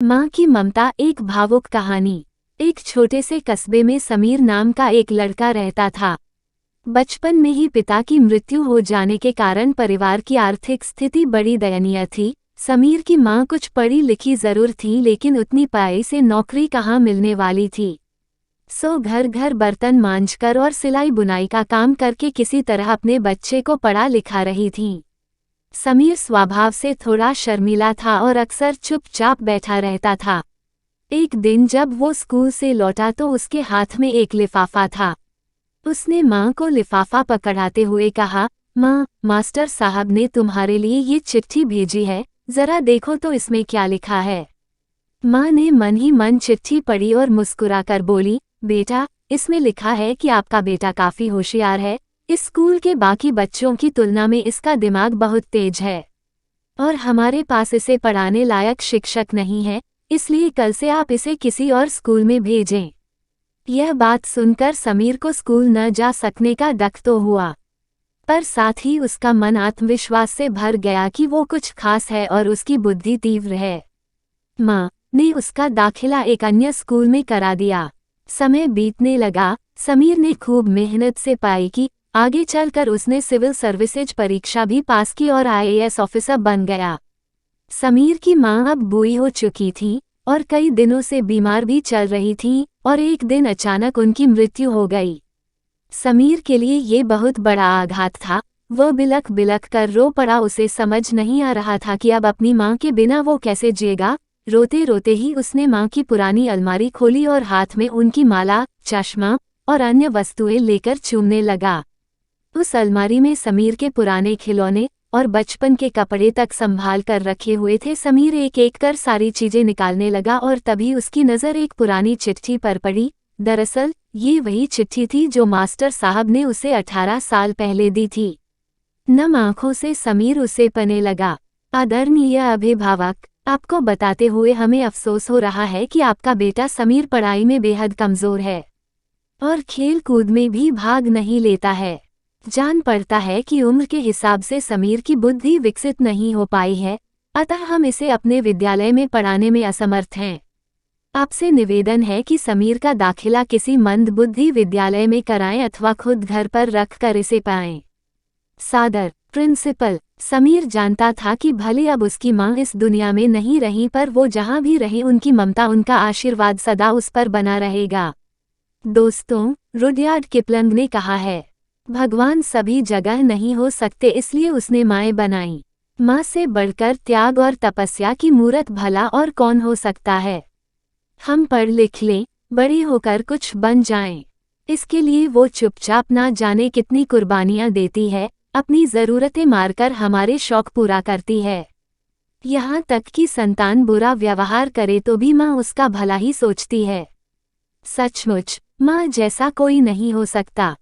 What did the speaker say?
माँ की ममता, एक भावुक कहानी। एक छोटे से कस्बे में समीर नाम का एक लड़का रहता था। बचपन में ही पिता की मृत्यु हो जाने के कारण परिवार की आर्थिक स्थिति बड़ी दयनीय थी। समीर की माँ कुछ पढ़ी लिखी जरूर थी, लेकिन उतनी पढ़ाई से नौकरी कहाँ मिलने वाली थी। सो घर घर बर्तन मांजकर और सिलाई बुनाई का काम करके किसी तरह अपने बच्चे को पढ़ा लिखा रही थीं। समीर स्वभाव से थोड़ा शर्मीला था और अक्सर चुपचाप बैठा रहता था। एक दिन जब वो स्कूल से लौटा तो उसके हाथ में एक लिफाफा था। उसने माँ को लिफाफा पकड़ाते हुए कहा, माँ, मास्टर साहब ने तुम्हारे लिए ये चिट्ठी भेजी है, जरा देखो तो इसमें क्या लिखा है। माँ ने मन ही मन चिट्ठी पढ़ी और मुस्कुराकर बोली, बेटा, इसमें लिखा है कि आपका बेटा काफी होशियार है। इस स्कूल के बाकी बच्चों की तुलना में इसका दिमाग बहुत तेज है और हमारे पास इसे पढ़ाने लायक शिक्षक नहीं है, इसलिए कल से आप इसे किसी और स्कूल में भेजें। यह बात सुनकर समीर को स्कूल न जा सकने का डर तो हुआ, पर साथ ही उसका मन आत्मविश्वास से भर गया कि वो कुछ खास है और उसकी बुद्धि तीव्र है। माँ ने उसका दाखिला एक अन्य स्कूल में करा दिया। समय बीतने लगा। समीर ने खूब मेहनत से पढ़ाई की। आगे चलकर उसने सिविल सर्विसेज परीक्षा भी पास की और IAS ऑफिसर बन गया। समीर की माँ अब बूढ़ी हो चुकी थी और कई दिनों से बीमार भी चल रही थी और एक दिन अचानक उनकी मृत्यु हो गई। समीर के लिए ये बहुत बड़ा आघात था। वह बिलख बिलख कर रो पड़ा। उसे समझ नहीं आ रहा था कि अब अपनी माँ के बिना वो कैसे जिएगा। रोते रोते ही उसने माँ की पुरानी अलमारी खोली और हाथ में उनकी माला, चश्मा और अन्य वस्तुएं लेकर चूमने लगा। उस अलमारी में समीर के पुराने खिलौने और बचपन के कपड़े तक संभाल कर रखे हुए थे। समीर एक एक कर सारी चीजें निकालने लगा और तभी उसकी नज़र एक पुरानी चिट्ठी पर पड़ी। दरअसल ये वही चिट्ठी थी जो मास्टर साहब ने उसे 18 साल पहले दी थी। नम आंखों से समीर उसे पढ़ने लगा। आदरणीय अभिभावक, आपको बताते हुए हमें अफसोस हो रहा है कि आपका बेटा समीर पढ़ाई में बेहद कमजोर है और खेल कूद में भी भाग नहीं लेता है। जान पड़ता है कि उम्र के हिसाब से समीर की बुद्धि विकसित नहीं हो पाई है, अतः हम इसे अपने विद्यालय में पढ़ाने में असमर्थ हैं। आपसे निवेदन है कि समीर का दाखिला किसी मंदबुद्धि विद्यालय में कराएं अथवा खुद घर पर रख कर इसे पाएं। सादर, प्रिंसिपल। समीर जानता था कि भले अब उसकी माँ इस दुनिया में नहीं रही, पर वो जहाँ भी रहे उनकी ममता, उनका आशीर्वाद सदा उस पर बना रहेगा। दोस्तों, रुडयार्ड किपलिंग ने कहा है, भगवान सभी जगह नहीं हो सकते, इसलिए उसने माएँ बनाई। माँ से बढ़कर त्याग और तपस्या की मूरत भला और कौन हो सकता है। हम पढ़ लिख लें, बड़े होकर कुछ बन जाएं, इसके लिए वो चुपचाप ना जाने कितनी कुर्बानियाँ देती है, अपनी ज़रूरतें मारकर हमारे शौक पूरा करती है। यहाँ तक कि संतान बुरा व्यवहार करे तो भी माँ उसका भला ही सोचती है। सचमुच माँ जैसा कोई नहीं हो सकता।